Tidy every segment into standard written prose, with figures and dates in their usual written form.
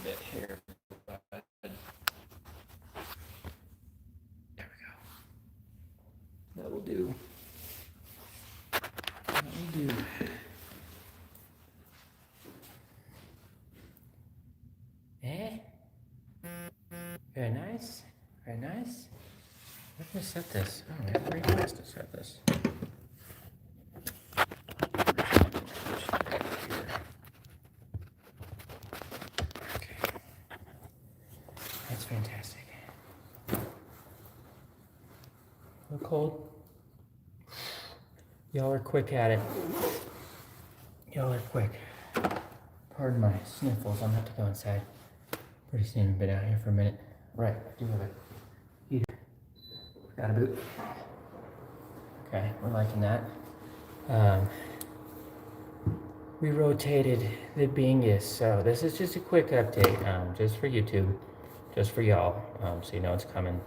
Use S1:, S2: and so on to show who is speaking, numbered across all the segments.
S1: bit here, but there we go. That will do. That will do. Eh? Very nice. Very nice. Let me set this. Oh, I have 3 minutes to set this. Okay. That's fantastic. A little cold. Y'all are quick at it. Y'all are quick. Pardon my sniffles. I'm gonna have to go inside pretty soon. Been out here for a minute. Right, I do have a heater. Got a boot. Okay, we're liking that. We rotated the Bingus, so this is just a quick update, just for YouTube, just for y'all, so you know it's coming.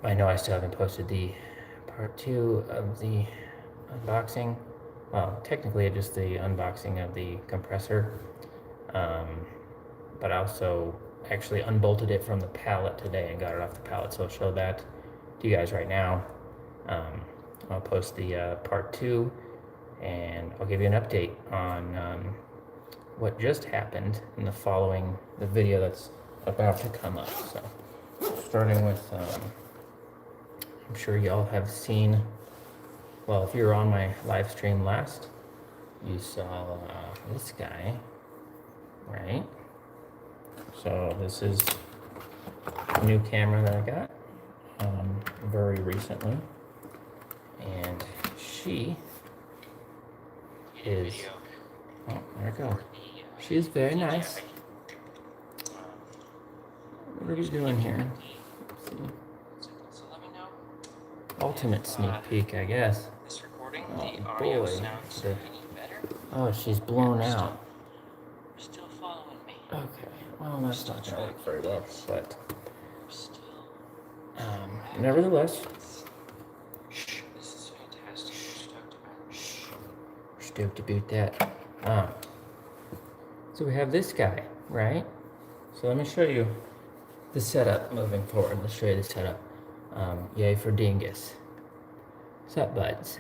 S1: I know I still haven't posted the part 2 of the unboxing. Well, technically just the unboxing of the compressor, but I also actually unbolted it from the pallet today and got it off the pallet, so I'll show that to you guys right now. I'll post the part 2, and I'll give you an update on what just happened in the video that's about to come up. So starting with, I'm sure y'all have seen, well, if you were on my live stream last, you saw this guy, right? So this is a new camera that I got very recently, and she is, oh, there we go. She is very nice. What are we doing here? Let's see. Ultimate sneak peek, I guess. Oh boy. Oh, she's blown out. Okay, well, that's not gonna work very well, but nevertheless, we're stoked about that. So we have this guy, right? So let me show you the setup moving forward. Let's show you the setup. Yay for Dingus. What's up, buds?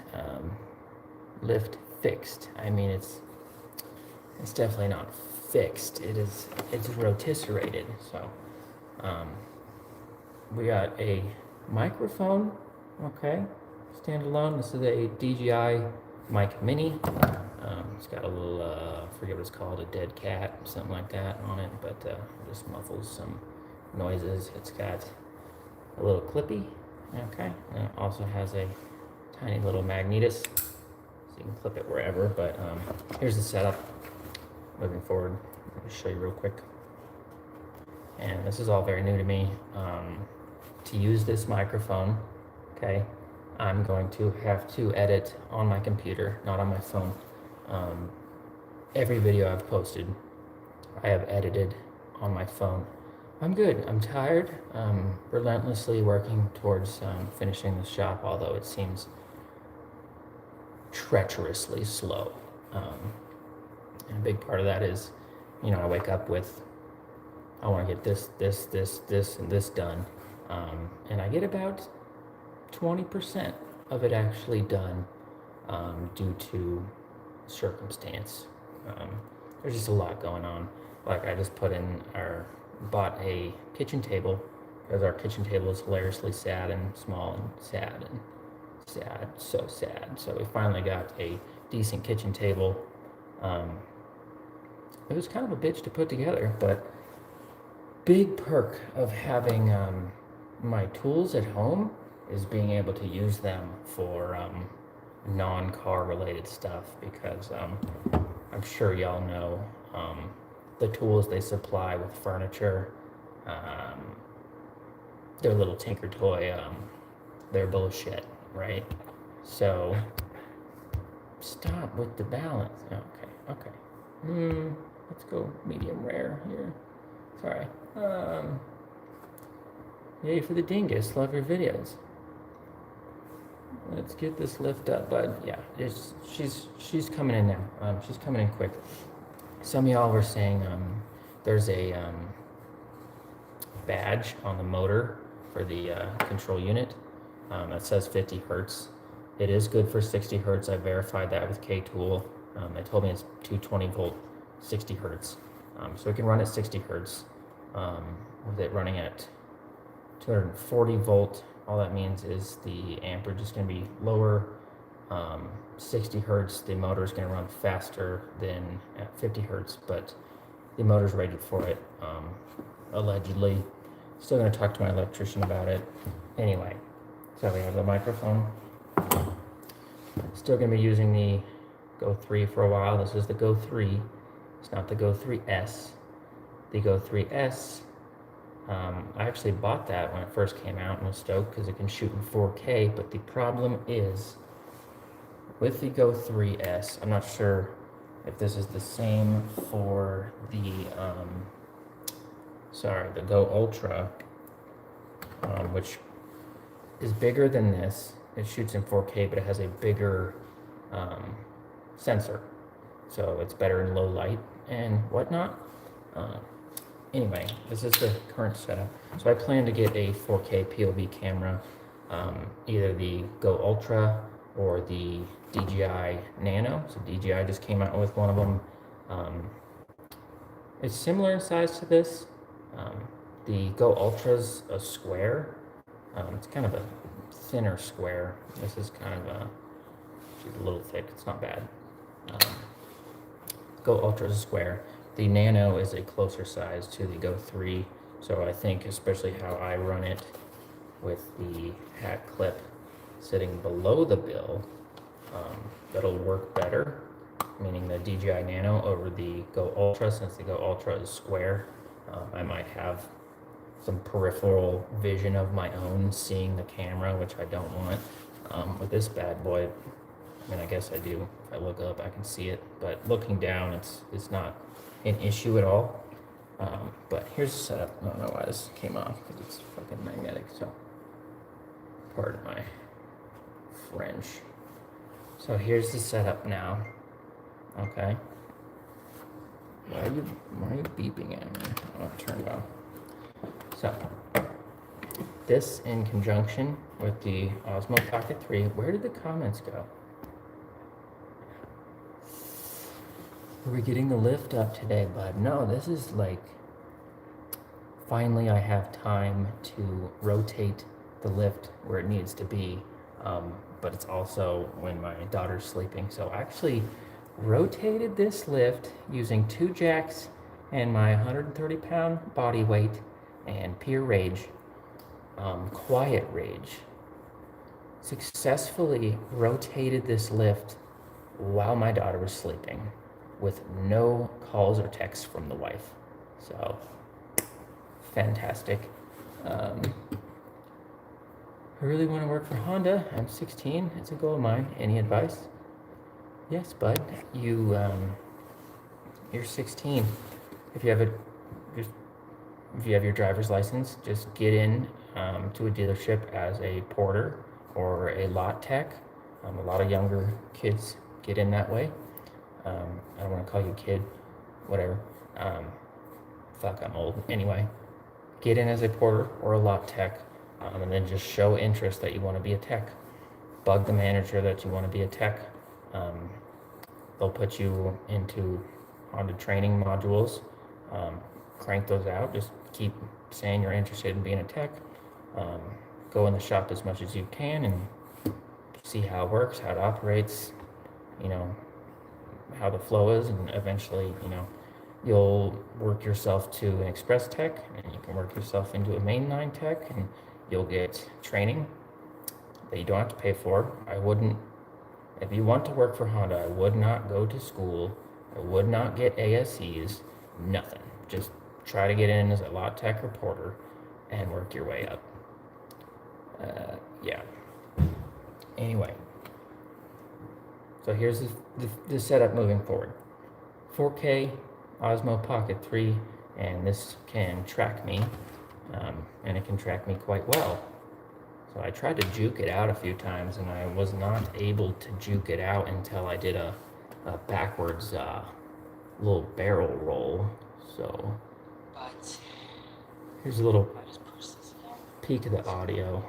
S1: Lift fixed. I mean, it's definitely not fixed. It's rotisserated. So we got a microphone, okay, standalone. This is a DJI Mic Mini. It's got a little, I forget what it's called, a dead cat, something like that on it, but just muffles some noises. It's got a little clippy, okay, and it also has a tiny little magnetus, so you can clip it wherever. But here's the setup moving forward. Let me show you real quick. And this is all very new to me. To use this microphone, okay, I'm going to have to edit on my computer, not on my phone. Every video I've posted, I have edited on my phone. I'm good. I'm tired. Relentlessly working towards finishing the shop, although it seems treacherously slow. And a big part of that is, you know, I wake up with, I want to get this, and this done. And I get about 20% of it actually done due to circumstance. There's just a lot going on. Like I just bought a kitchen table because our kitchen table is hilariously sad and small and sad, so sad. So we finally got a decent kitchen table. It was kind of a bitch to put together, but big perk of having my tools at home is being able to use them for non-car related stuff, because I'm sure y'all know the tools they supply with furniture, their little tinker toy, they're bullshit, right? So stop with the balance. Okay. Let's go medium rare here. Sorry. Yay for the Dingus. Love your videos. Let's get this lift up, bud. Yeah, she's coming in now. She's coming in quick. Some of y'all were saying, there's a badge on the motor for the control unit that says 50 hertz. It is good for 60 hertz. I verified that with Katool. They told me it's 220 volt, 60 hertz. So we can run at 60 hertz with it running at 240 volt. All that means is the amperage is going to be lower. 60 hertz, the motor is going to run faster than at 50 hertz, but the motor's rated for it, allegedly. Still going to talk to my electrician about it. Anyway, so we have the microphone. Still going to be using the Go 3 for a while. This is the Go 3. It's not the Go 3S. The Go 3S, I actually bought that when it first came out and was stoked because it can shoot in 4K, but the problem is with the Go 3S, I'm not sure if this is the same for the, the Go Ultra, which is bigger than this. It shoots in 4K, but it has a bigger sensor, so it's better in low light and whatnot. Anyway, this is the current setup. So I plan to get a 4K POV camera, either the Go Ultra or the DJI Nano. So DJI just came out with one of them. It's similar in size to this. The Go Ultra's a square. It's kind of a thinner square. This is kind of she's a little thick. It's not bad. Go Ultra is a square. The Nano is a closer size to the Go 3. So I think, especially how I run it with the hat clip sitting below the bill, that'll work better, meaning the DJI Nano over the Go Ultra. Since the Go Ultra is square, I might have some peripheral vision of my own seeing the camera, which I don't want. With this bad boy, I mean, I guess I do. If I look up, I can see it, but looking down, it's not an issue at all. But here's the setup. I don't know why this came off, because it's fucking magnetic, so pardon my French. So here's the setup now. Okay. Why are you beeping at me? I'll turn it off. So this in conjunction with the Osmo Pocket 3. Where did the comments go? Are we getting the lift up today, bud? No, this is like, finally I have time to rotate the lift where it needs to be. But it's also when my daughter's sleeping. So I actually rotated this lift using 2 jacks and my 130-pound body weight and pure rage, quiet rage. Successfully rotated this lift while my daughter was sleeping with no calls or texts from the wife. So, fantastic. I really want to work for Honda. I'm 16. It's a goal of mine. Any advice? Yes, bud. You're 16. If you have your driver's license, just get in to a dealership as a porter or a lot tech. A lot of younger kids get in that way. I don't want to call you a kid. Whatever. Fuck, I'm old. Anyway, get in as a porter or a lot tech. And then just show interest that you want to be a tech. Bug the manager that you want to be a tech. They'll put you into Honda training modules. Crank those out. Just keep saying you're interested in being a tech. Go in the shop as much as you can and see how it works, how it operates, how the flow is, and eventually, you'll work yourself to an express tech, and you can work yourself into a mainline tech, and you'll get training that you don't have to pay for. If you want to work for Honda, I would not go to school. I would not get ASEs, nothing. Just try to get in as a lot tech reporter and work your way up. Yeah. Anyway, so here's the setup moving forward. 4K Osmo Pocket 3, and this can track me. And it can track me quite well. So I tried to juke it out a few times, and I was not able to juke it out until I did a backwards little barrel roll. So Here's a little peek of the audio.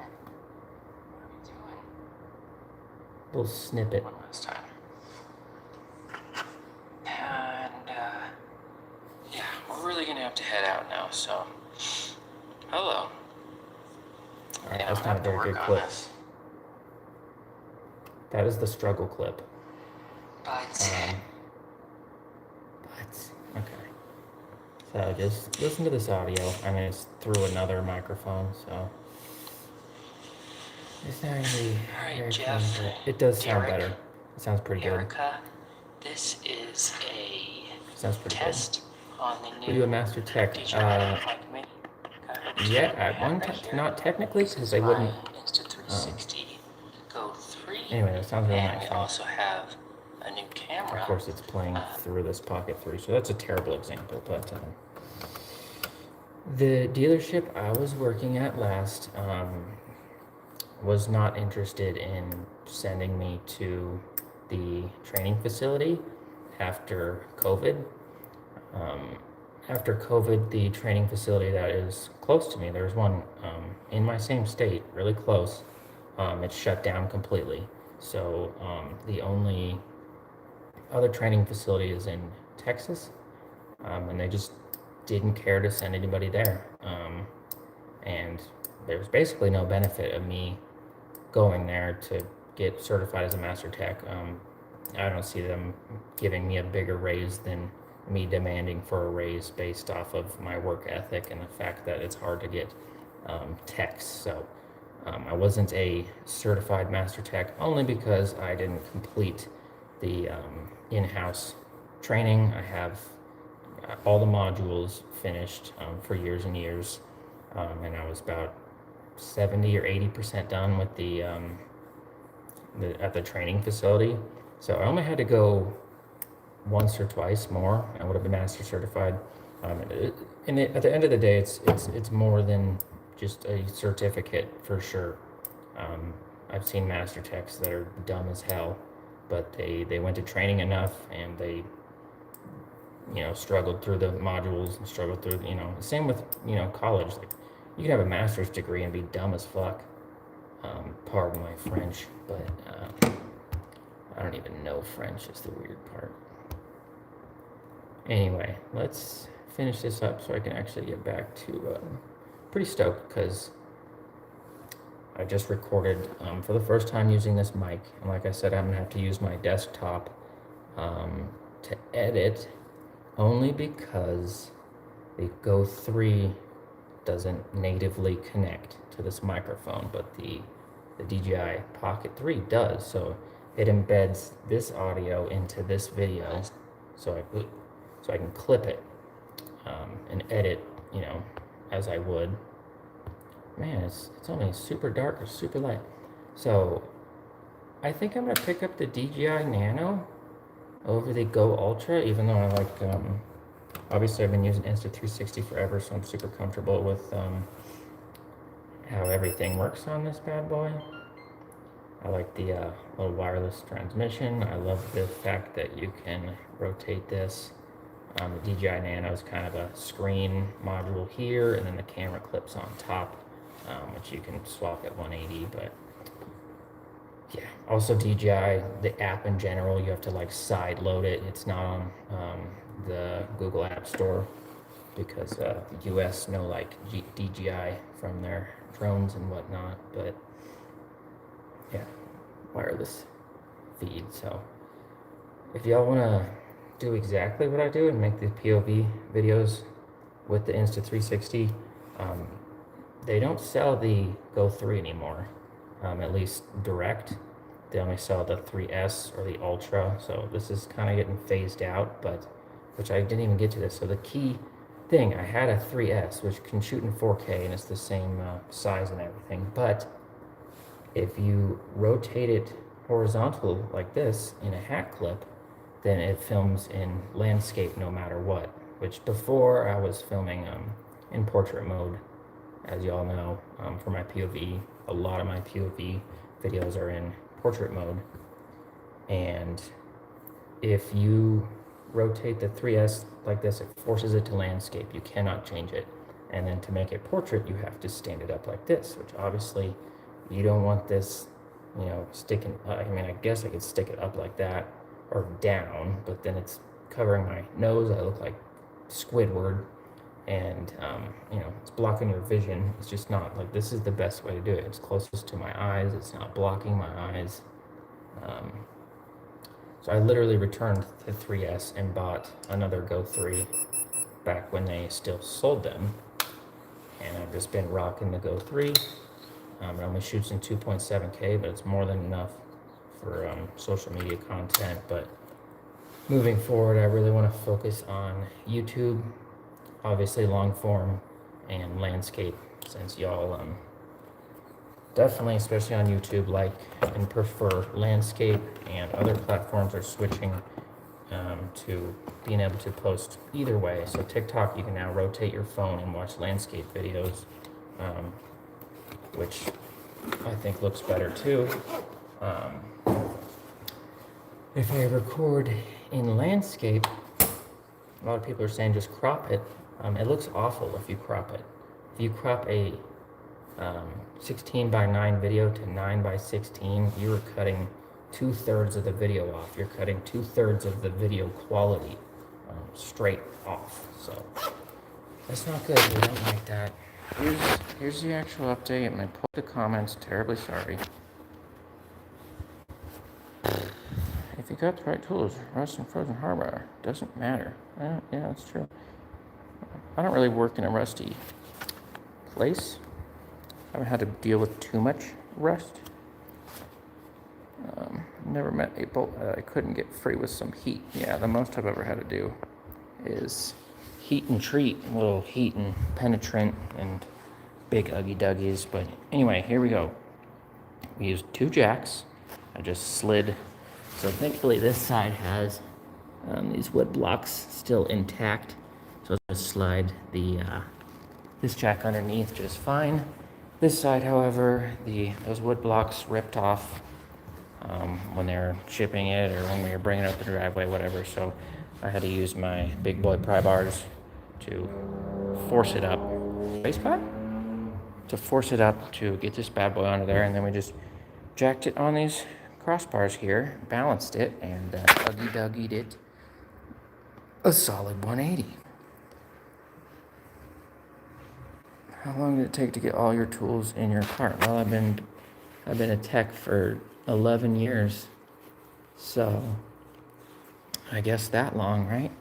S1: Little snippet.
S2: One last time. And, yeah, we're really gonna have to head out now, so. Hello.
S1: Alright, that's not a very good clip. That is the struggle clip.
S2: But.
S1: Okay. So just listen to this audio. I mean, it's through another microphone, so. It's not really very
S2: Jeff,
S1: fun, but it does sound
S2: Derek,
S1: better. It sounds pretty good.
S2: Erica, this is a
S1: Sounds pretty
S2: test on the new
S1: good. We do a master tech. Yeah, at one time, not technically, because they wouldn't.
S2: Insta360 Go 3.
S1: Anyway, that sounds really nice.
S2: We also have a new camera.
S1: Of course, it's playing through this Pocket 3, so that's a terrible example. But the dealership I was working at last was not interested in sending me to the training facility after COVID. After COVID, the training facility that is close to me, there's one in my same state, really close. It's shut down completely. So the only other training facility is in Texas, and they just didn't care to send anybody there. And there's basically no benefit of me going there to get certified as a master tech. I don't see them giving me a bigger raise than me demanding for a raise based off of my work ethic and the fact that it's hard to get techs. So I wasn't a certified master tech only because I didn't complete the in-house training. I have all the modules finished for years and years, and I was about 70 or 80% done with the at the training facility. So I only had to go once or twice more. I would have been master certified. At the end of the day, it's more than just a certificate for sure. I've seen master techs that are dumb as hell, but they went to training enough and they struggled through the modules and struggled through same with college. Like, you can have a master's degree and be dumb as fuck. Pardon my French, but I don't even know French is the weird part. Anyway, let's finish this up so I can actually get back to pretty stoked because I just recorded for the first time using this mic, and like I said, I'm gonna have to use my desktop to edit, only because the Go 3 doesn't natively connect to this microphone, but the DJI Pocket 3 does. So it embeds this audio into this video, so I can clip it and edit, as I would. Man, it's only super dark or super light. So I think I'm gonna pick up the DJI Nano over the Go Ultra, even though I like, obviously I've been using Insta360 forever, so I'm super comfortable with how everything works on this bad boy. I like the little wireless transmission. I love the fact that you can rotate this. The DJI Nano is kind of a screen module here, and then the camera clips on top, which you can swap at 180, but yeah. Also DJI, the app in general, you have to like side load it. It's not on the Google App Store because US know like DJI from their drones and whatnot, but yeah, wireless feed. So if y'all want to do exactly what I do and make the POV videos with the Insta360, they don't sell the Go 3 anymore, at least direct. They only sell the 3S or the Ultra, so this is kind of getting phased out, but which I didn't even get to this. So the key thing, I had a 3S, which can shoot in 4K, and it's the same size and everything, but if you rotate it horizontal like this in a hat clip, then it films in landscape no matter what, which before I was filming in portrait mode, as y'all know, for my POV. A lot of my POV videos are in portrait mode, and if you rotate the 3S like this, it forces it to landscape. You cannot change it. And then to make a portrait, you have to stand it up like this, which obviously you don't want this, you know, sticking, I mean, I guess I could stick it up like that or down, but then it's covering my nose. I look like Squidward, and, you know, it's blocking your vision. It's just not, like, this is the best way to do it. It's closest to my eyes. It's not blocking my eyes. So I literally returned the 3S and bought another Go 3 back when they still sold them. And I've just been rocking the Go 3. It only shoots in 2.7K, but it's more than enough for social media content. But moving forward, I really want to focus on YouTube, obviously long form, and landscape, since y'all definitely, especially on YouTube, like and prefer landscape, and other platforms are switching to being able to post either way. So TikTok, you can now rotate your phone and watch landscape videos, which I think looks better too. If I record in landscape, a lot of people are saying just crop it. It looks awful if you crop it. If you crop a 16:9 video to 9:16, you are cutting 2/3 of the video off. You're cutting 2/3 of the video quality straight off. So that's not good. We don't like that. Here's the actual update. I'm gonna pull the comments. Terribly sorry. If you got the right tools, rust and frozen hardware doesn't matter. Yeah, that's true. I don't really work in a rusty place. I haven't had to deal with too much rust. Never met a bolt that I couldn't get free with some heat. Yeah, the most I've ever had to do is heat and treat, a little heat and penetrant and big Uggy Duggies. But anyway, here we go. We used 2 jacks. I just slid. So thankfully this side has these wood blocks still intact. So I'll just slide the this jack underneath just fine. This side, however, those wood blocks ripped off when they were shipping it, or when we were bringing it up the driveway, whatever. So I had to use my big boy pry bars to force it up. Base pad? To force it up to get this bad boy onto there, and then we just jacked it on these crossbars here, balanced it, and Uggy Duggied it a solid 180. How long did it take to get all your tools in your cart? Well, I've been a tech for 11 years, so I guess that long, right?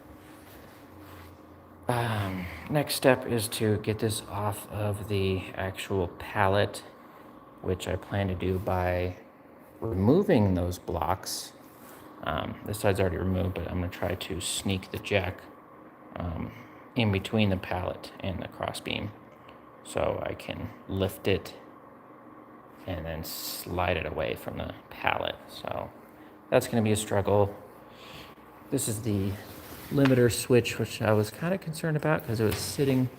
S1: Next step is to get this off of the actual pallet, which I plan to do by removing those blocks. This side's already removed, but I'm going to try to sneak the jack in between the pallet and the crossbeam, so I can lift it and then slide it away from the pallet. So that's going to be a struggle. This is the limiter switch, which I was kind of concerned about because it was sitting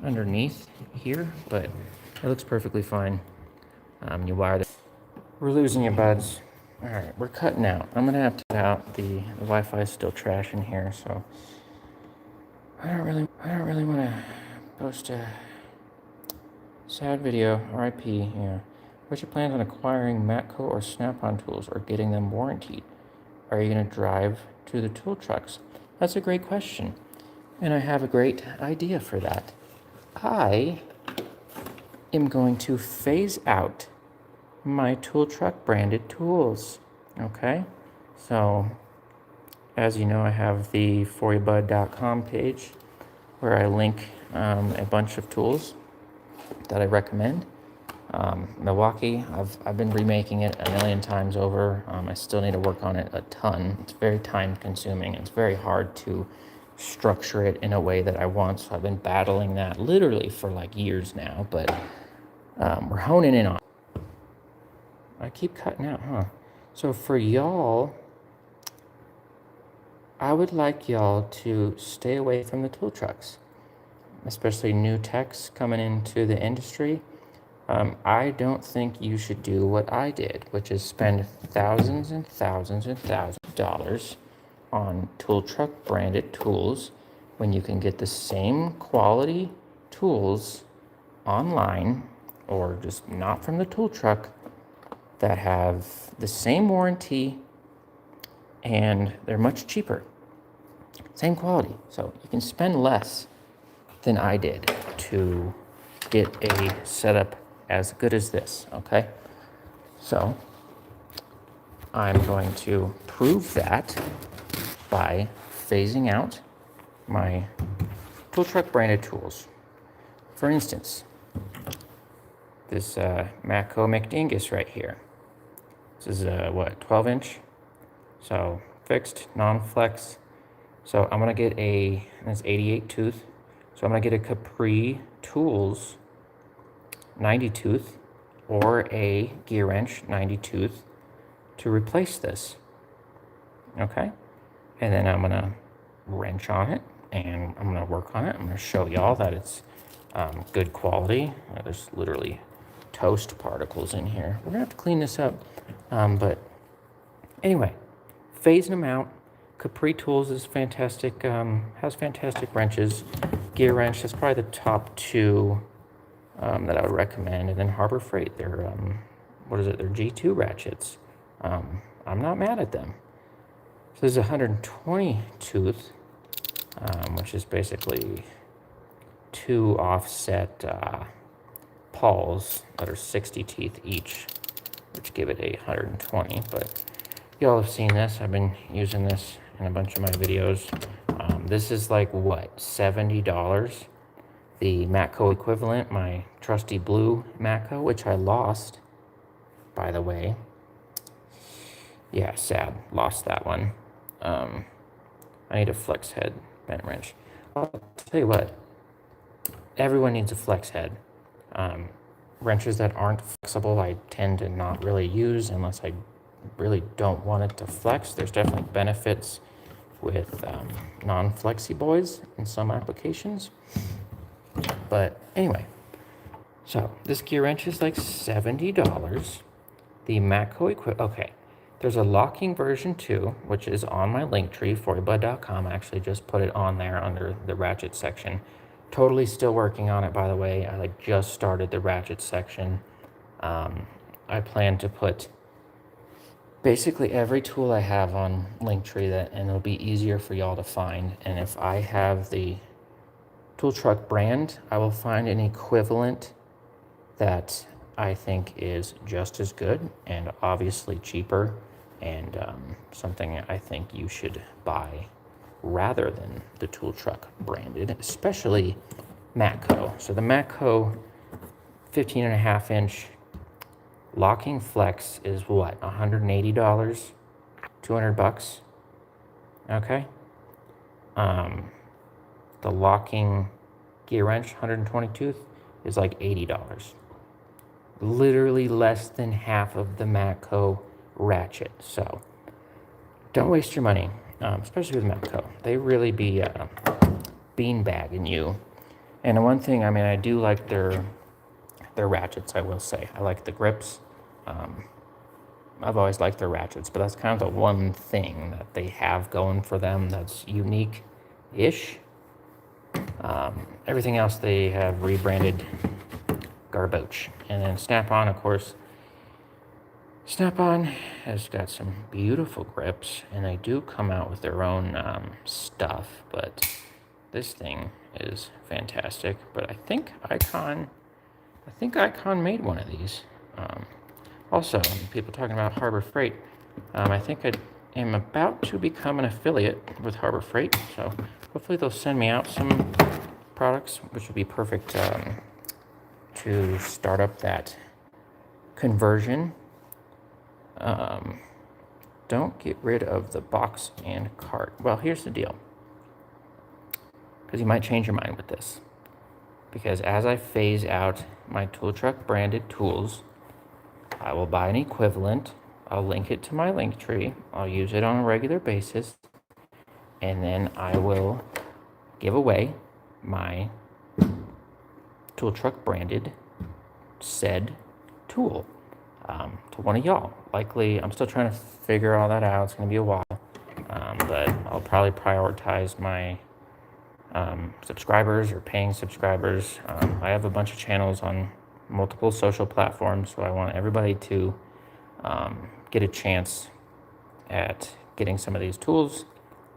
S1: underneath here, but it looks perfectly fine. You wire the... We're losing you, buds. All right, we're cutting out. I'm going to have to cut out. The Wi-Fi is still trash in here, so I don't really want to post a sad video. RIP. Yeah. What's your plans on acquiring Matco or Snap-on tools, or getting them warrantied? Are you going to drive to the tool trucks? That's a great question, and I have a great idea for that. I am going to phase out my tool truck branded tools. Okay, so as you know, I have the foryoubud.com page where I link a bunch of tools that I recommend. Milwaukee, I've been remaking it a million times over. I still need to work on it a ton. It's very time consuming. It's very hard to structure it in a way that I want. So I've been battling that literally for like years now, but we're honing in on it. I keep cutting out, huh? So for y'all, I would like y'all to stay away from the tool trucks, especially new techs coming into the industry. I don't think you should do what I did, which is spend thousands and thousands and thousands of dollars on tool truck branded tools when you can get the same quality tools online or just not from the tool truck that have the same warranty and they're much cheaper. Same quality. So you can spend less than I did to get a setup as good as this, okay? So I'm going to prove that by phasing out my tool truck branded tools. For instance, this Matco McDingus right here. This is a, what, 12-inch? So fixed, non-flex. So I'm gonna get that's 88 tooth. So I'm gonna get a Capri Tools 90 tooth or a Gear Wrench 90 tooth to replace this, okay? And then I'm gonna wrench on it and I'm gonna work on it. I'm gonna show y'all that it's good quality. There's literally toast particles in here. We're gonna have to clean this up, but anyway, phasing them out. Capri Tools is fantastic, has fantastic wrenches. Gear Wrench is probably the top two that I would recommend. And then Harbor Freight, they're, what is it? They're G2 ratchets. I'm not mad at them. So there's a 120 tooth, which is basically two offset pawls that are 60 teeth each, which give it a 120. But y'all have seen this. I've been using this in a bunch of my videos. This is like, what, $70? The Matco equivalent, my trusty blue Matco, which I lost, by the way. Yeah, sad. Lost that one. I need a flex head bent wrench. I'll tell you what. Everyone needs a flex head. Wrenches that aren't flexible, I tend to not really use unless I really don't want it to flex. There's definitely benefits with non-flexi boys in some applications. But anyway, so this gear wrench is like $70. The Matco equipment, okay. There's a locking version too, which is on my link tree, fortybud.com. I actually just put it on there under the ratchet section. Totally still working on it, by the way. I like just started the ratchet section. I plan to put basically every tool I have on Linktree, and it'll be easier for y'all to find. And if I have the tool truck brand, I will find an equivalent that I think is just as good and obviously cheaper, and something I think you should buy rather than the tool truck branded, especially Matco. So the Matco 15.5-inch locking flex is what, $180, $200, okay? The locking gear wrench 120 tooth is like $80. Literally less than half of the Matco ratchet. So don't waste your money, especially with Matco. They really be beanbagging you. And the one thing, I mean, I do like their ratchets, I will say. I like the grips. I've always liked their ratchets, but that's kind of the one thing that they have going for them that's unique-ish. Everything else they have rebranded garbage. And then Snap-on, of course. Snap-on has got some beautiful grips, and they do come out with their own stuff, but this thing is fantastic. But I think Icon made one of these. Also, people talking about Harbor Freight. I think I am about to become an affiliate with Harbor Freight, so hopefully they'll send me out some products, which would be perfect to start up that conversion. Don't get rid of the box and cart. Well, here's the deal, because you might change your mind with this. Because as I phase out my tool truck branded tools, I will buy an equivalent. I'll link it to my link tree. I'll use it on a regular basis. And then I will give away my tool truck branded said tool to one of y'all. Likely, I'm still trying to figure all that out. It's going to be a while. But I'll probably prioritize my subscribers or paying subscribers. I have a bunch of channels on multiple social platforms, so I want everybody to get a chance at getting some of these tools.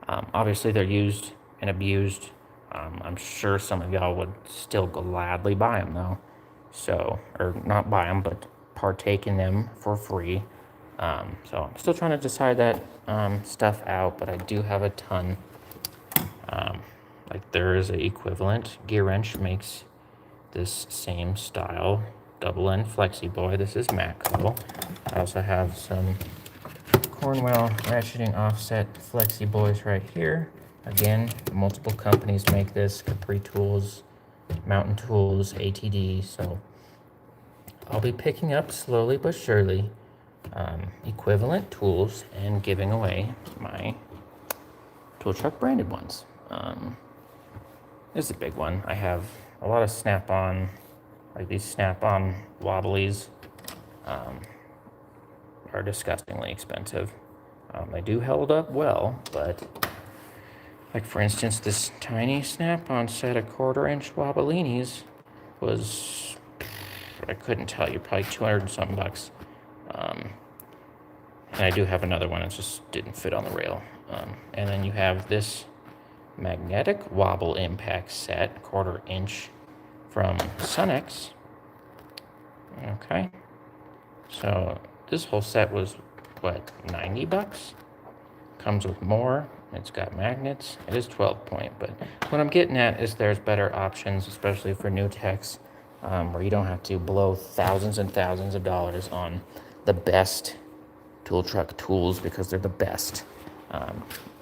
S1: Obviously, they're used and abused. I'm sure some of y'all would still gladly buy them though. So, or not buy them, but partake in them for free. So I'm still trying to decide that stuff out, but I do have a ton. Like there is an equivalent. Gear Wrench makes this same style double end flexi boy. This is Matco. I also have some Cornwell ratcheting offset flexi boys right here. Again, multiple companies make this. Capri Tools, Mountain Tools, ATD. So I'll be picking up slowly but surely equivalent tools and giving away my tool truck branded ones. This is a big one. I have a lot of snap-on, like these snap-on wobblies are disgustingly expensive. They do hold up well, but like for instance, this tiny snap-on set of 1/4-inch wobblinis was, I couldn't tell you, probably 200 and something bucks. And I do have another one, it just didn't fit on the rail. And then you have this magnetic wobble impact set, 1/4-inch from Sunex. Okay, so this whole set was what, 90 bucks? Comes with more. It's got magnets. It is 12 point, but what I'm getting at is there's better options, especially for new techs, where you don't have to blow thousands and thousands of dollars on the best tool truck tools because they're the best.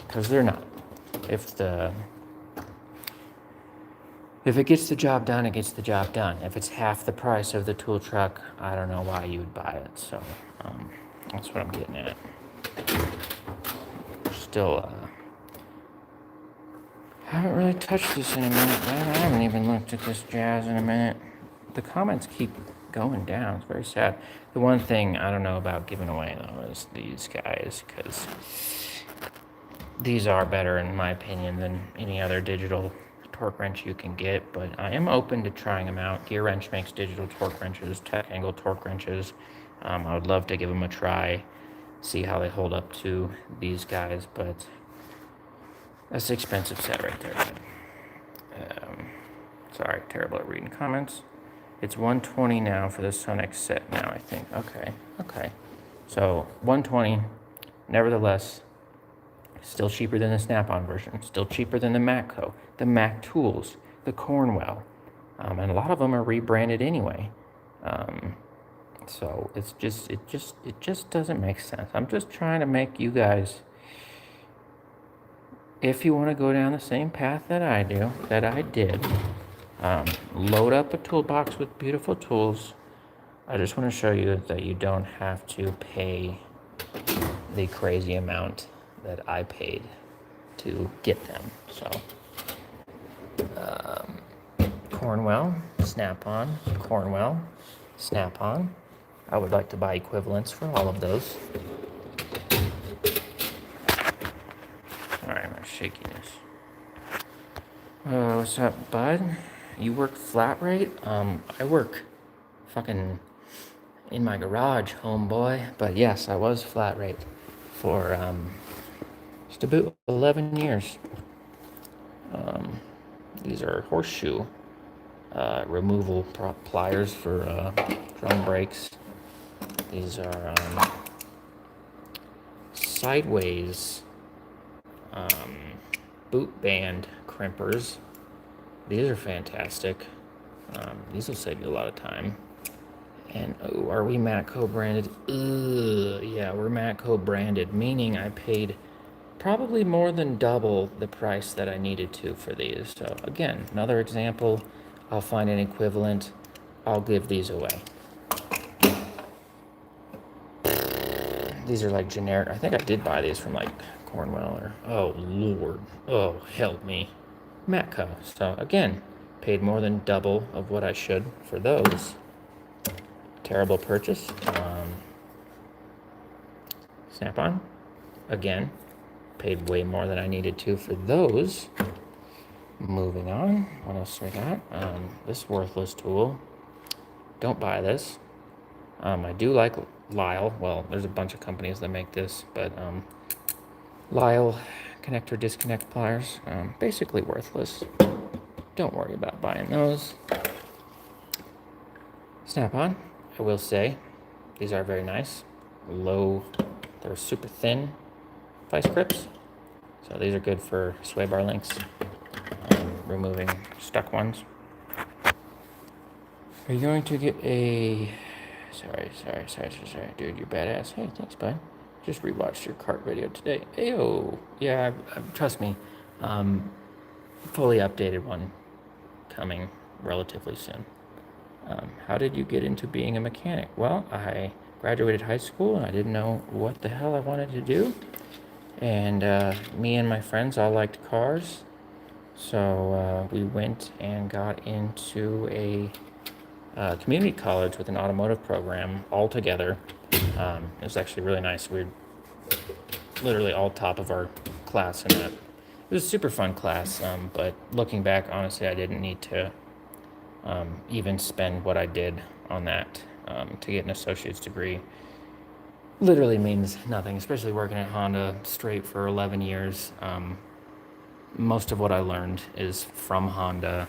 S1: Because they're not. If it gets the job done, it gets the job done. If it's half the price of the tool truck, I don't know why you would buy it. So that's what I'm getting at. Still haven't really touched this in a minute, man. I haven't even looked at this jazz in a minute. The comments keep going down. It's very sad. The one thing I don't know about giving away though is these guys, because these are better in my opinion than any other digital torque wrench you can get, but I am open to trying them out. Gear Wrench makes digital torque wrenches, Tech Angle torque wrenches. I would love to give them a try, see how they hold up to these guys, but that's an expensive set right there. Sorry, terrible at reading comments. It's $120 now for the Sunex set now, I think. Okay. So $120, nevertheless, still cheaper than the Snap-on version, still cheaper than the Matco, the Mac Tools, the Cornwell, and a lot of them are rebranded anyway. So it just doesn't make sense. I'm just trying to make you guys, if you want to go down the same path that I did, load up a toolbox with beautiful tools. I just want to show you that you don't have to pay the crazy amount that I paid to get them. So Cornwell, Snap-on, Cornwell, Snap-on. I would like to buy equivalents for all of those. Alright, my shakiness. What's up, bud? You work flat rate? I work fucking in my garage, homeboy. But yes, I was flat rate for just about 11 years. These are horseshoe removal pliers for drum brakes. These are sideways boot band crimpers. These are fantastic. These will save you a lot of time. And oh, are we Matco branded? Yeah, we're Matco branded, meaning I paid probably more than double the price that I needed to for these. So again, another example, I'll find an equivalent, I'll give these away. These are like generic, I think I did buy these from like Cornwell or, oh Lord, oh help me, Matco. So again, paid more than double of what I should for those. Terrible purchase. Snap-on, again, paid way more than I needed to for those. Moving on, what else do we got? This worthless tool. Don't buy this. I do like Lyle. Well, there's a bunch of companies that make this, but Lyle connector disconnect pliers, basically worthless. Don't worry about buying those. Snap-on, I will say, these are very nice. They're super thin vice grips. So these are good for sway bar links, removing stuck ones. Are you going to get a... Sorry, dude, you're badass. Hey, thanks, bud. Just rewatched your cart video today. Ayo. Yeah, trust me. Fully updated one coming relatively soon. How did you get into being a mechanic? Well, I graduated high school and I didn't know what the hell I wanted to do. And me and my friends all liked cars. So we went and got into a community college with an automotive program all together. It was actually really nice. We were literally all top of our class in that. It was a super fun class, but looking back, honestly, I didn't need to even spend what I did on that to get an associate's degree. Literally means nothing, especially working at Honda straight for 11 years. Most of what I learned is from Honda.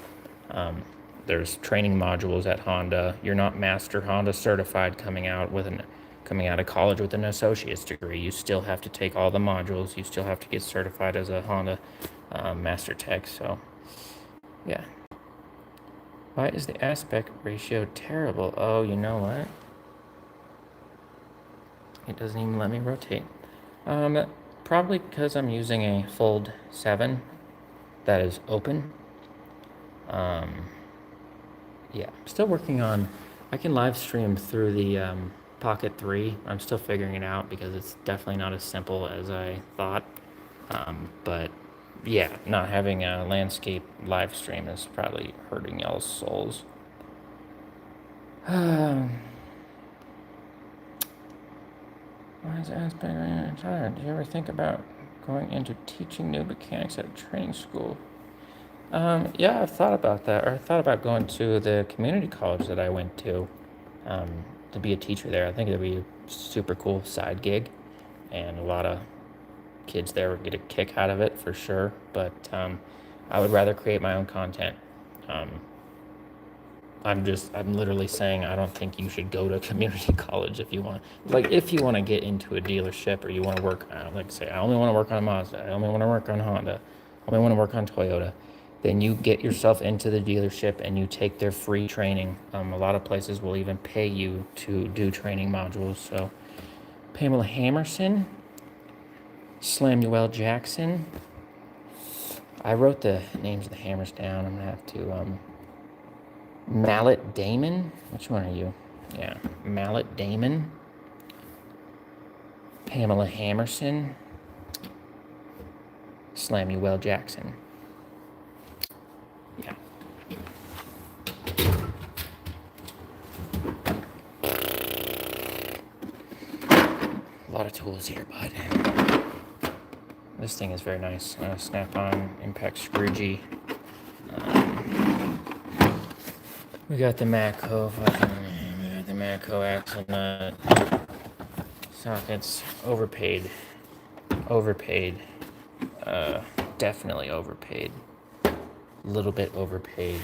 S1: There's training modules at Honda. You're not master Honda certified coming out of college with an associate's degree. You still have to take all the modules. You still have to get certified as a Honda master tech. So, yeah. Why is the aspect ratio terrible? Oh, you know what? It doesn't even let me rotate. Probably because I'm using a Fold 7 that is open. Yeah, I'm still working on... I can live stream through the Pocket 3. I'm still figuring it out because it's definitely not as simple as I thought. But yeah, not having a landscape live stream is probably hurting y'all's souls. Why is aspect tired? Do you ever think about going into teaching new mechanics at a training school? Yeah, I've thought about that. Or I thought about going to the community college that I went to be a teacher there. I think it'd be a super cool side gig, and a lot of kids there would get a kick out of it for sure. But I would rather create my own content. I'm literally saying I don't think you should go to community college if you want. Like, if you want to get into a dealership or you want to work, like say, I only want to work on Mazda, I only want to work on Honda, I only want to work on Toyota, then you get yourself into the dealership and you take their free training. A lot of places will even pay you to do training modules. So, Pamela Hammerson, Slamuel Jackson. I wrote the names of the hammers down. I'm gonna have to. Mallet Damon. Which one are you? Yeah, Mallet Damon. Pamela Hammerson. Slamuel Jackson. Yeah. A lot of tools here, bud. This thing is very nice. Snap-on impact screwgee. We got the Matco axle nut sockets. Overpaid. Definitely overpaid. A little bit overpaid.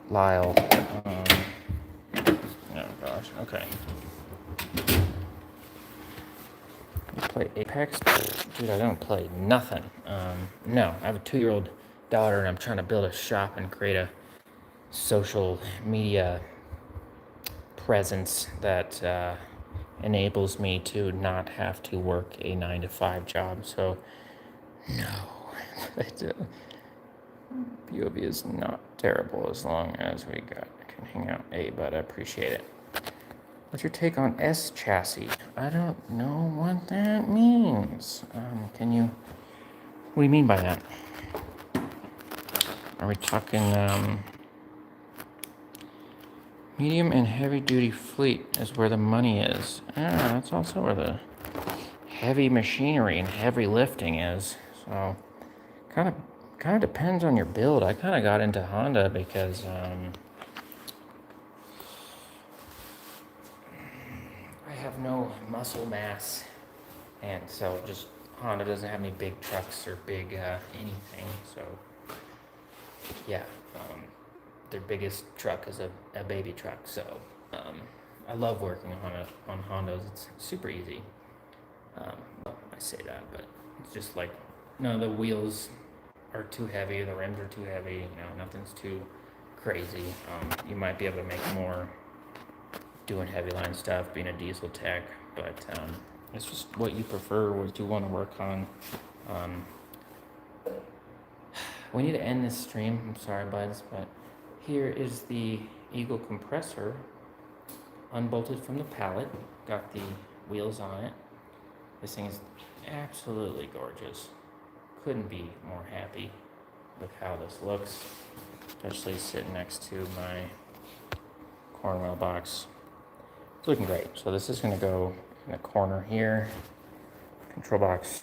S1: Lyle. Oh gosh. Okay. You play Apex? Dude, I don't play nothing. No, I have a 2-year-old daughter and I'm trying to build a shop and create a social media presence that enables me to not have to work a 9-to-5 job. So, no, POV is not terrible as long as we can hang out. Hey, but I appreciate it. What's your take on S chassis? I don't know what that means. What do you mean by that? Are we talking, medium and heavy duty fleet is where the money is. That's also where the heavy machinery and heavy lifting is. So, kind of kind of depends on your build. I kind of got into Honda because I have no muscle mass, and so just Honda doesn't have any big trucks or big anything. So yeah, their biggest truck is a baby truck. So I love working on Hondas. It's super easy. Well, I say that, but it's just like none of the wheels are too heavy, the rims are too heavy, nothing's too crazy. You might be able to make more doing heavy line stuff, being a diesel tech, but it's just what you prefer, what you want to work on. We need to end this stream. I'm sorry, buds, but here is the Eagle compressor unbolted from the pallet. Got the wheels on it. This thing is absolutely gorgeous. Couldn't be more happy with how this looks, especially sitting next to my cornwell box. It's looking great. So this is going to go in the corner here. Control box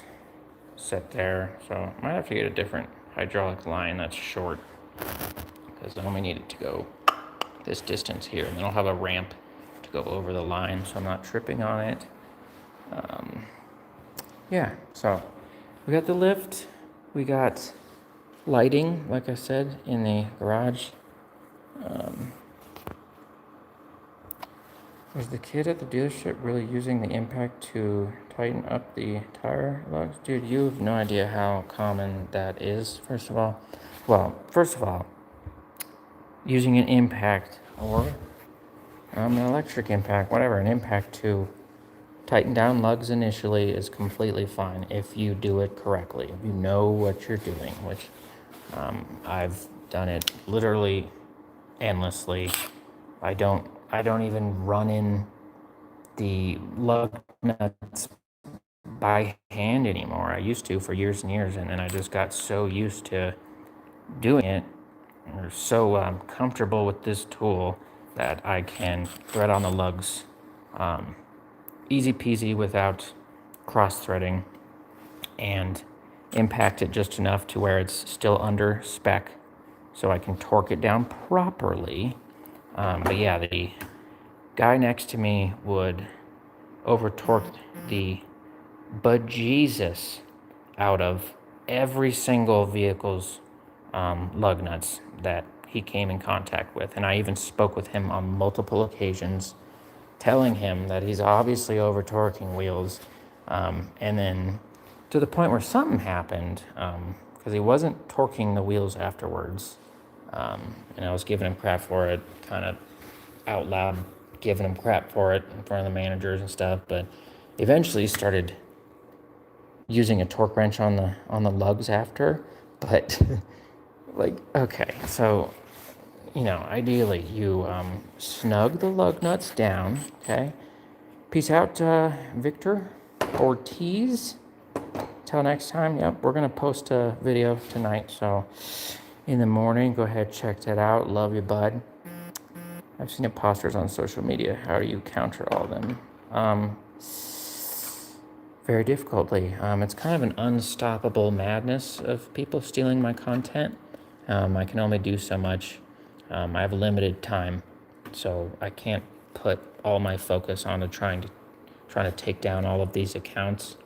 S1: set there. So I might have to get a different hydraulic line that's short because I only need it to go this distance here. And then I'll have a ramp to go over the line so I'm not tripping on it. Yeah, so we got the lift. We got lighting, like I said, in the garage. Was the kid at the dealership really using the impact to tighten up the tire lugs? Dude, you have no idea how common that is, first of all. Well, first of all, using an impact or an electric impact, whatever, an impact to tighten down lugs initially is completely fine if you do it correctly, if you know what you're doing, which I've done it literally endlessly. I don't even run in the lug nuts by hand anymore. I used to for years and years, and then I just got so used to doing it, or so comfortable with this tool that I can thread on the lugs easy peasy without cross-threading and impact it just enough to where it's still under spec so I can torque it down properly. But yeah, the guy next to me would over torque the bejesus out of every single vehicle's lug nuts that he came in contact with. And I even spoke with him on multiple occasions telling him that he's obviously over torquing wheels, and then to the point where something happened because he wasn't torquing the wheels afterwards, and I was giving him crap for it, kind of out loud giving him crap for it in front of the managers and stuff, but eventually he started using a torque wrench on the lugs after. But like, okay, so ideally you snug the lug nuts down, okay? Peace out, Victor Ortiz. Till next time, yep, we're going to post a video tonight, so in the morning, go ahead, check that out. Love you, bud. I've seen imposters on social media. How do you counter all of them? Very difficultly. It's kind of an unstoppable madness of people stealing my content. I can only do so much. I have limited time, so I can't put all my focus onto trying to take down all of these accounts.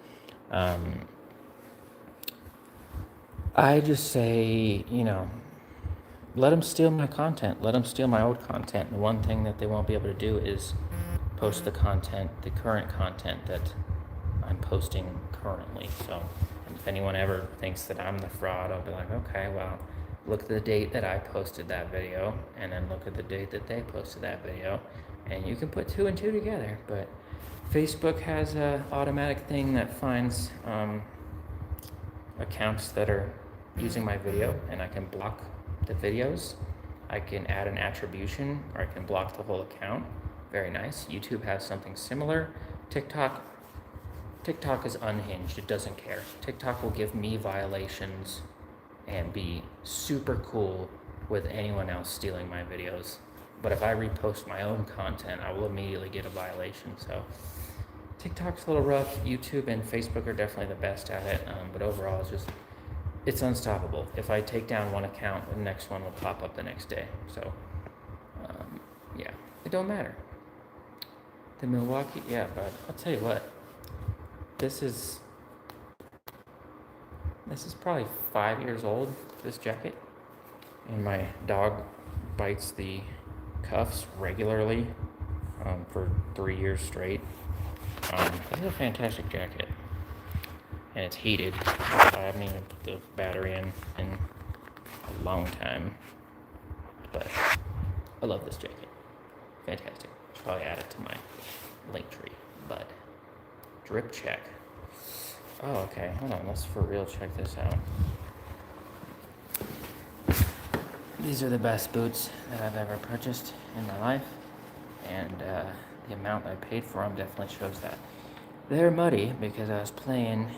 S1: I just say, let them steal my content. Let them steal my old content. The one thing that they won't be able to do is post the current content that I'm posting currently. So if anyone ever thinks that I'm the fraud, I'll be like, okay, well, look at the date that I posted that video, and then look at the date that they posted that video, and you can put 2 and 2 together. But Facebook has an automatic thing that finds accounts that are using my video, and I can block the videos. I can add an attribution, or I can block the whole account. Very nice. YouTube has something similar. TikTok is unhinged. It doesn't care. TikTok will give me violations and be super cool with anyone else stealing my videos. But if I repost my own content, I will immediately get a violation. So TikTok's a little rough. YouTube and Facebook are definitely the best at it. But overall, it's just it's unstoppable. If I take down one account, the next one will pop up the next day. So, yeah, it don't matter. The Milwaukee, yeah, but I'll tell you what, this is probably 5 years old, this jacket, and my dog bites the cuffs regularly for 3 years straight. It's a fantastic jacket, and it's heated. I haven't even put the battery in a long time, but I love this jacket. Fantastic. Should probably add it to my link tree. But drip check. Oh, okay. Hold on. Let's for real check this out. These are the best boots that I've ever purchased in my life, and the amount I paid for them definitely shows that. They're muddy because I was playing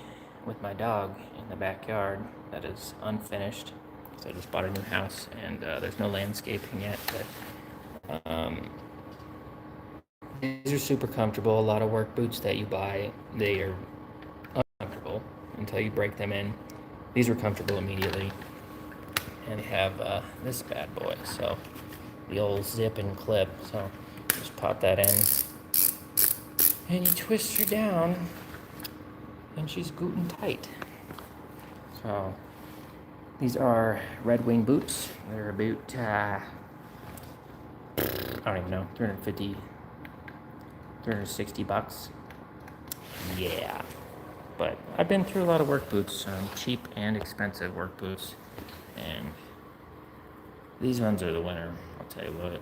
S1: with my dog in the backyard that is unfinished. So I just bought a new house, and there's no landscaping yet, but these are super comfortable. A lot of work boots that you buy, they are uncomfortable until you break them in. These were comfortable immediately. And they have this bad boy, so the old zip and clip. So just pop that in, and you twist her down, and she's glutin tight. So these are Red Wing boots. They're about I don't even know, 350, 360 bucks. Yeah, but I've been through a lot of work boots, cheap and expensive work boots. And these ones are the winner, I'll tell you what.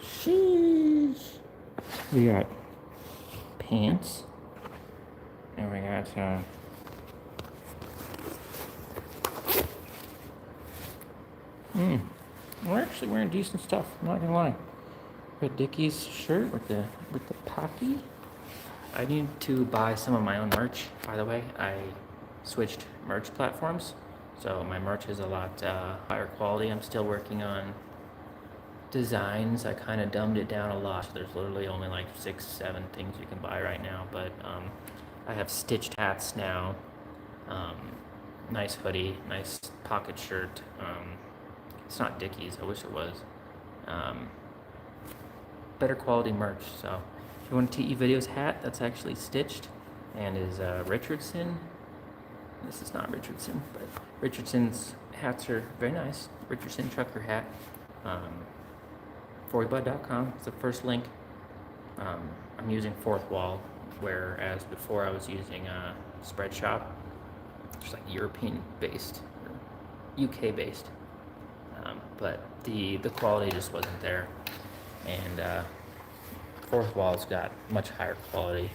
S1: Sheesh. We got pants. And we got, we're actually wearing decent stuff, I'm not gonna lie. Got Dickies shirt with the pocky. I need to buy some of my own merch, by the way. I switched merch platforms. So my merch is a lot higher quality. I'm still working on designs. I kind of dumbed it down a lot. There's literally only like 6, 7 things you can buy right now. But I have stitched hats now. Nice hoodie, nice pocket shirt. It's not Dickies. I wish it was. Better quality merch. So if you want a TE Videos hat, that's actually stitched and is Richardson. This is not Richardson, but Richardson's hats are very nice. Richardson trucker hat. 4bud.com. It's the first link. I'm using Fourth Wall, whereas before I was using Spreadshop, which is like European based, or UK based. But the quality just wasn't there, and Fourth Wall's got much higher quality.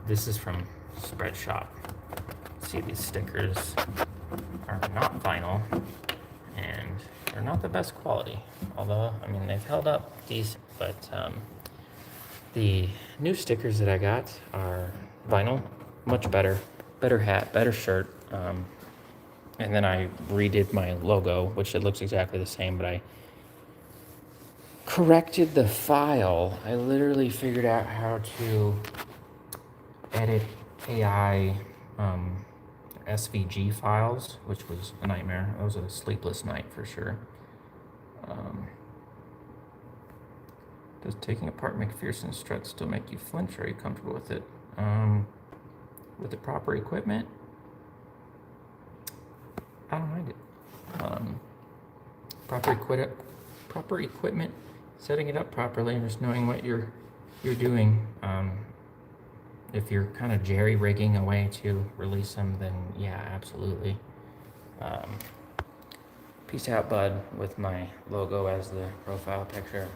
S1: This is from Spreadshop. See, these stickers are not vinyl, and they're not the best quality. Although, I mean, they've held up decent, but the new stickers that I got are vinyl, much better. Better hat, better shirt. And then I redid my logo, which it looks exactly the same, but I corrected the file. I literally figured out how to edit AI SVG files, which was a nightmare. It was a sleepless night for sure. Does taking apart McPherson strut still make you flinch? Are you comfortable with it? With the proper equipment, I don't mind it. Proper equipment, setting it up properly, and just knowing what you're doing. If you're kind of jerry-rigging a way to release them, then yeah, absolutely. Peace out, bud, with my logo as the profile picture.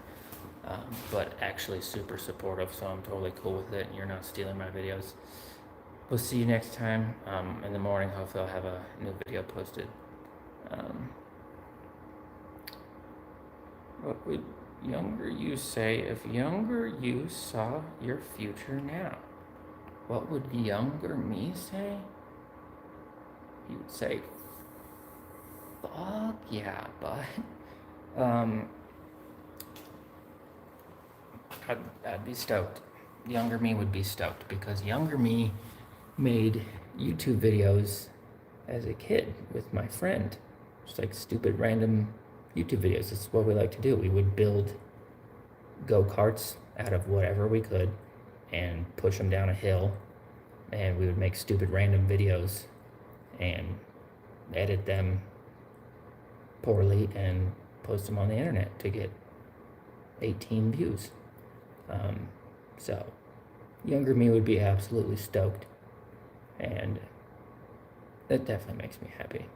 S1: But actually super supportive, so I'm totally cool with it. You're not stealing my videos. We'll see you next time. In the morning, hopefully I'll have a new video posted. What would younger you say if younger you saw your future now? What would younger me say? He would say, fuck yeah, bud. I'd be stoked. Younger me would be stoked because younger me made YouTube videos as a kid with my friend. Just like stupid random YouTube videos. This is what we like to do. We would build go-karts out of whatever we could and push them down a hill, and we would make stupid random videos and edit them poorly and post them on the internet to get 18 views. So younger me would be absolutely stoked, and that definitely makes me happy.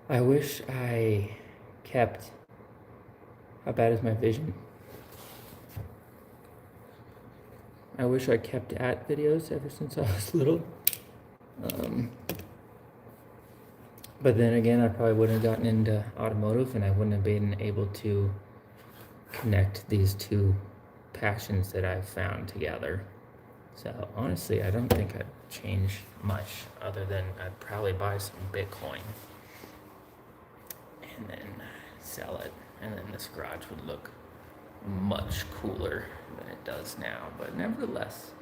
S1: I wish I kept... How bad is my vision? I wish I kept at videos ever since I was little. But then again, I probably wouldn't have gotten into automotive, and I wouldn't have been able to connect these two passions that I've found together. So honestly, I don't think I'd change much, other than I'd probably buy some Bitcoin and then sell it, and then this garage would look much cooler than it does now. But nevertheless,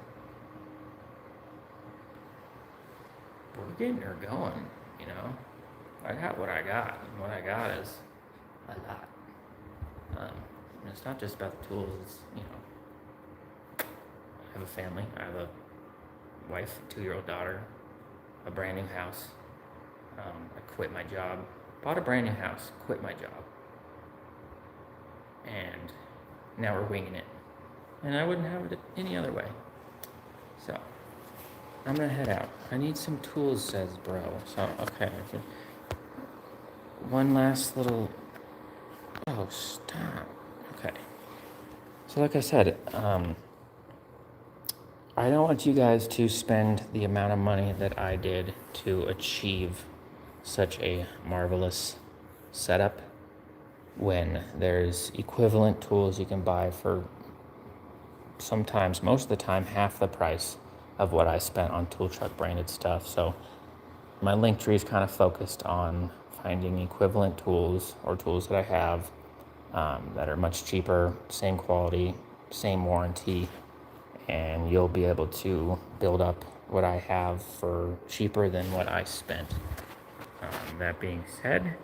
S1: we're getting her going, you know. I got what I got, and what I got is a lot. And it's not just about the tools, it's, you know, I have a family, I have a wife, 2-year-old daughter, a brand new house. I quit my job, bought a brand new house, quit my job, and now we're winging it. And I wouldn't have it any other way. So, I'm gonna head out. I need some tools, says bro. So, okay. One last little... Oh, stop. Okay. So like I said, I don't want you guys to spend the amount of money that I did to achieve such a marvelous setup when there's equivalent tools you can buy for sometimes, most of the time, half the price of what I spent on Tool Truck branded stuff. So my link tree is kind of focused on finding equivalent tools, or tools that I have that are much cheaper, same quality, same warranty, and you'll be able to build up what I have for cheaper than what I spent. That being said,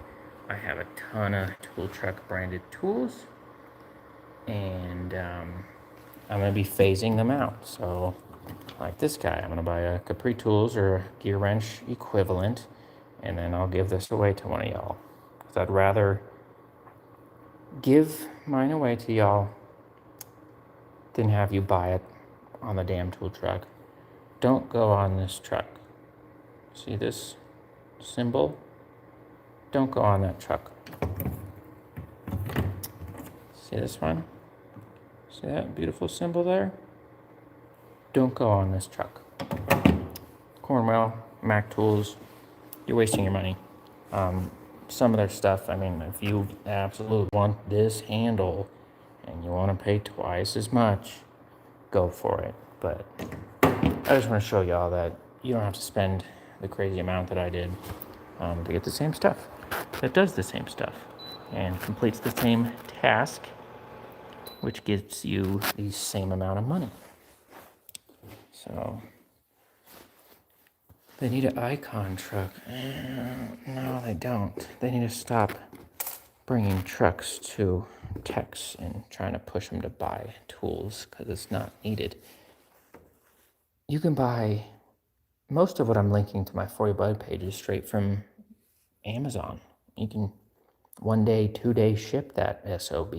S1: I have a ton of Tool Truck branded tools, and I'm going to be phasing them out. So like this guy, I'm going to buy a Capri Tools or a gear wrench equivalent, and then I'll give this away to one of y'all, because I'd rather give mine away to y'all than have you buy it on the damn tool truck. Don't go on this truck. See this symbol? Don't go on that truck. See this one? See that beautiful symbol there? Don't go on this truck. Cornwell, Mac Tools, you're wasting your money. Some of their stuff, I mean, if you absolutely want this handle and you want to pay twice as much, go for it. But I just want to show y'all that you don't have to spend the crazy amount that I did to get the same stuff. That does the same stuff and completes the same task, which gives you the same amount of money. So they need an icon truck. No, they don't. They need to stop bringing trucks to techs and trying to push them to buy tools, because it's not needed. You can buy most of what I'm linking to my For You Bud pages straight from Amazon. You can 1 day, 2 day ship that SOB,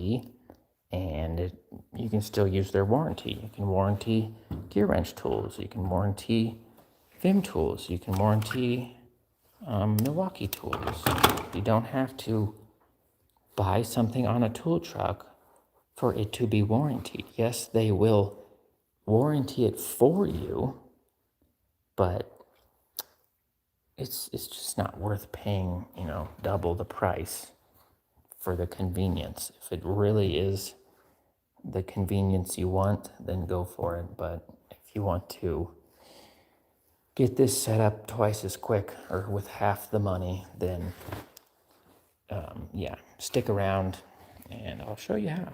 S1: and you can still use their warranty. You can warranty gear wrench tools. You can warranty Vim tools. You can warranty Milwaukee tools. You don't have to buy something on a tool truck for it to be warranted. Yes, they will warranty it for you, but it's just not worth paying, you know, double the price for the convenience. If it really is the convenience you want, then go for it. But if you want to get this set up twice as quick or with half the money, then yeah, stick around and I'll show you how. Do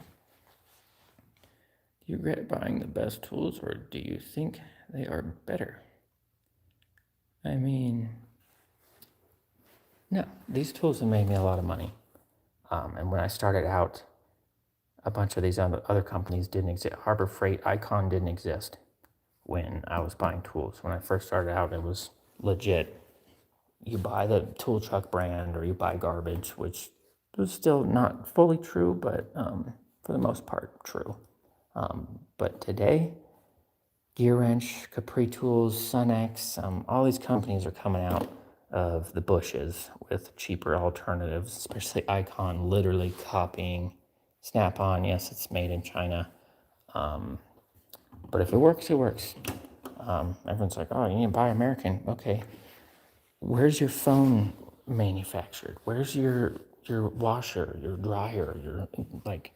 S1: you regret buying the best tools, or do you think they are better? I mean, no, these tools have made me a lot of money. And when I started out, a bunch of these other companies didn't exist. Harbor Freight, Icon didn't exist when I was buying tools. When I first started out, it was legit. You buy the tool truck brand or you buy garbage, which is still not fully true, but for the most part, true. But today, Gear Wrench, Capri Tools, Sunex, all these companies are coming out of the bushes with cheaper alternatives, especially Icon literally copying Snap-on. Yes, it's made in China. But if it works, it works. Everyone's like, oh, you need to buy American. Okay. Where's your phone manufactured? Where's your washer, your dryer, your like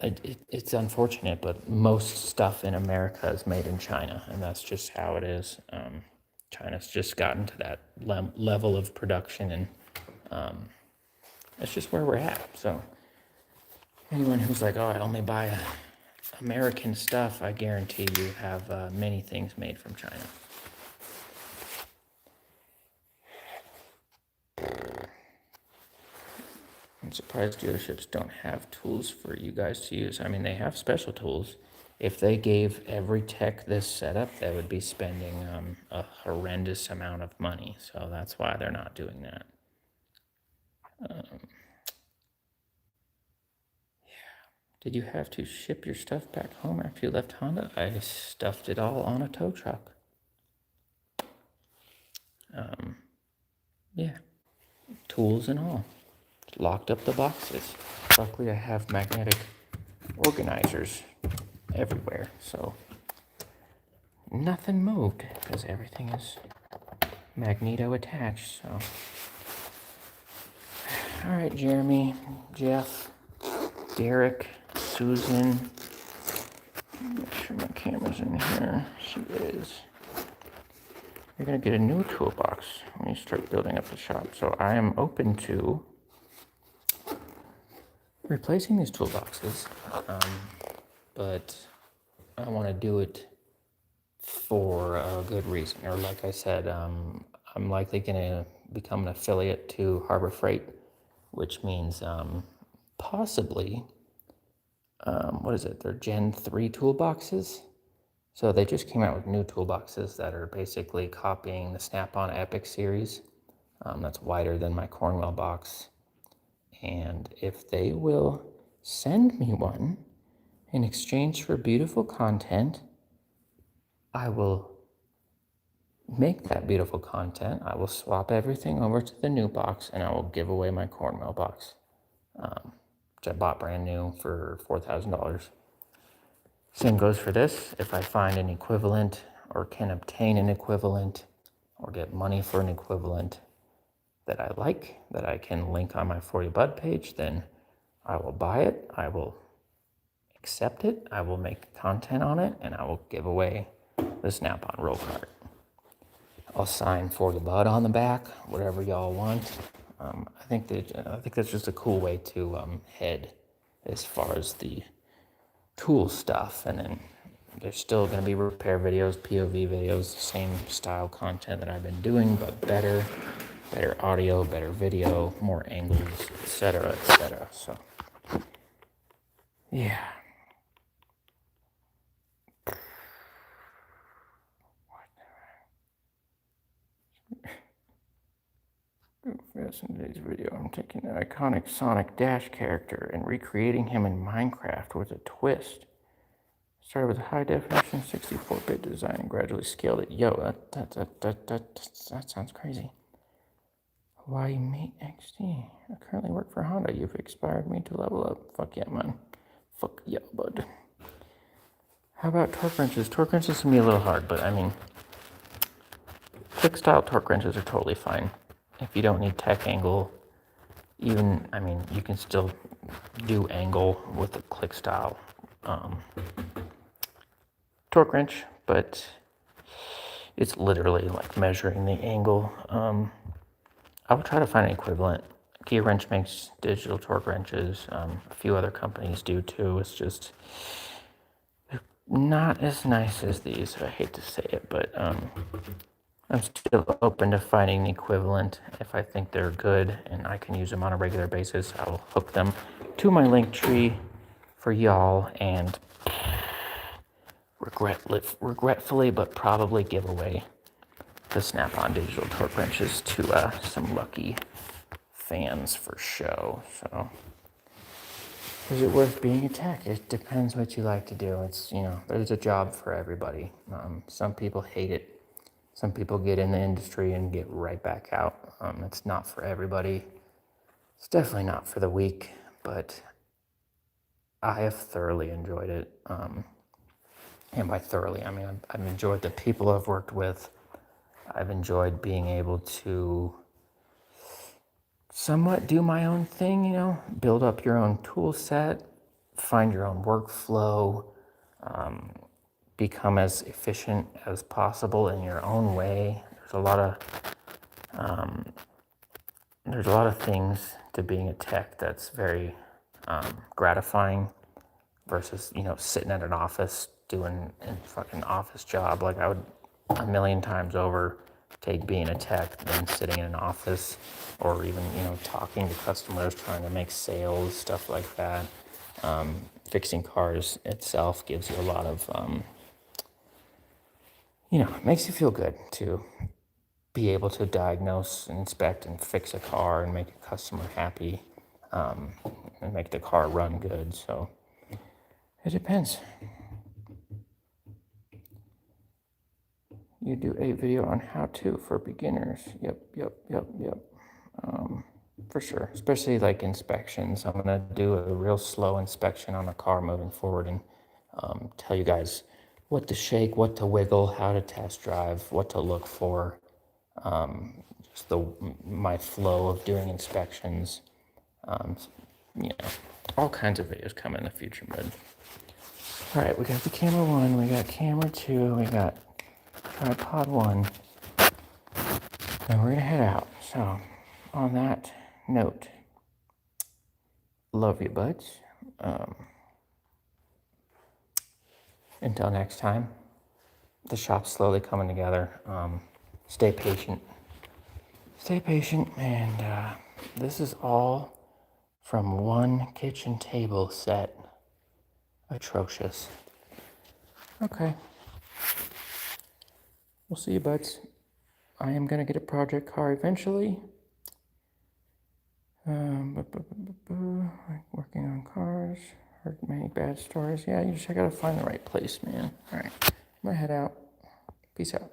S1: it's unfortunate, but most stuff in America is made in China, and that's just how it is. China's just gotten to that level of production, and that's just where we're at. So anyone who's like, oh, I only buy American stuff, I guarantee you have many things made from China. I'm surprised dealerships don't have tools for you guys to use. I mean, they have special tools. If they gave every tech this setup, they would be spending a horrendous amount of money. So that's why they're not doing that. Did you have to ship your stuff back home after you left Honda? I stuffed it all on a tow truck. Yeah, tools and all. Locked up the boxes. Luckily, I have magnetic organizers everywhere, so nothing moved because everything is magneto attached. So, all right, Jeremy, Jeff, Derek, Susan. Make sure my camera's in here. She is. You're gonna get a new toolbox when you start building up the shop. So I am open to replacing these toolboxes, but I want to do it for a good reason. Or like I said, I'm likely going to become an affiliate to Harbor Freight, which means possibly, what is it? They're Gen 3 toolboxes. So they just came out with new toolboxes that are basically copying the Snap-on Epic series. That's wider than my Cornwell box. And if they will send me one in exchange for beautiful content, I will make that beautiful content. I will swap everything over to the new box, and I will give away my Cornwell box, which I bought brand new for $4,000. Same goes for this. If I find an equivalent or can obtain an equivalent or get money for an equivalent that I like, that I can link on my 40 Bud page, then I will buy it, I will accept it, I will make content on it, and I will give away the Snap-on roll cart. I'll sign 40 Bud on the back, whatever y'all want. I think that's just a cool way to head as far as the tool stuff, and then there's still going to be repair videos, POV videos, the same style content that I've been doing, but better audio, better video, more angles, etc., etc. So, yeah. Yes, in today's video, I'm taking the iconic Sonic Dash character and recreating him in Minecraft with a twist. Started with a high definition 64-bit design and gradually scaled it. Yo, that sounds crazy. Why Mate XD? I currently work for Honda. You've inspired me to level up. Fuck yeah, man. Fuck yeah, bud. How about torque wrenches? Torque wrenches can be a little hard, but I mean, click style torque wrenches are totally fine. If you don't need tech angle, even, I mean, you can still do angle with a click style torque wrench, but it's literally like measuring the angle. I will try to find an equivalent. Gear Wrench makes digital torque wrenches. A few other companies do too. It's just not as nice as these. I hate to say it, but I'm still open to finding the equivalent. If I think they're good and I can use them on a regular basis, I'll hook them to my link tree for y'all and regretfully, but probably give away the Snap-on digital torque wrenches to some lucky fans for show. So, is it worth being a tech? It depends what you like to do. It's, you know, there's a job for everybody. Some people hate it. Some people get in the industry and get right back out. It's not for everybody. It's definitely not for the weak, but I have thoroughly enjoyed it. And by thoroughly, I mean, I've enjoyed the people I've worked with. I've enjoyed being able to somewhat do my own thing, you know, build up your own tool set, find your own workflow, become as efficient as possible in your own way. There's a lot of things to being a tech that's very gratifying versus, you know, sitting at an office doing a fucking office job. Like, I would a million times over take being a tech than sitting in an office or even, you know, talking to customers, trying to make sales, stuff like that. Fixing cars itself gives you a lot of, you know, it makes you feel good to be able to diagnose, inspect, and fix a car and make a customer happy, and make the car run good. So it depends. You do a video on how to for beginners. Yep. For sure. Especially like inspections. I'm gonna do a real slow inspection on a car moving forward and tell you guys what to shake, what to wiggle, how to test drive, what to look for. Just my flow of doing inspections. You know, all kinds of videos coming in the future, bud. All right, we got the camera 1, we got camera 2, we got tripod 1, and we're gonna head out. So, on that note, love you, buds. Until next time, the shop's slowly coming together. Stay patient. Stay patient, and this is all from one kitchen table set. Atrocious. Okay. We'll see you, buds. I am gonna get a project car eventually. Working on cars. Heard many bad stories. Yeah, I gotta find the right place, man. All right. I'm gonna head out. Peace out.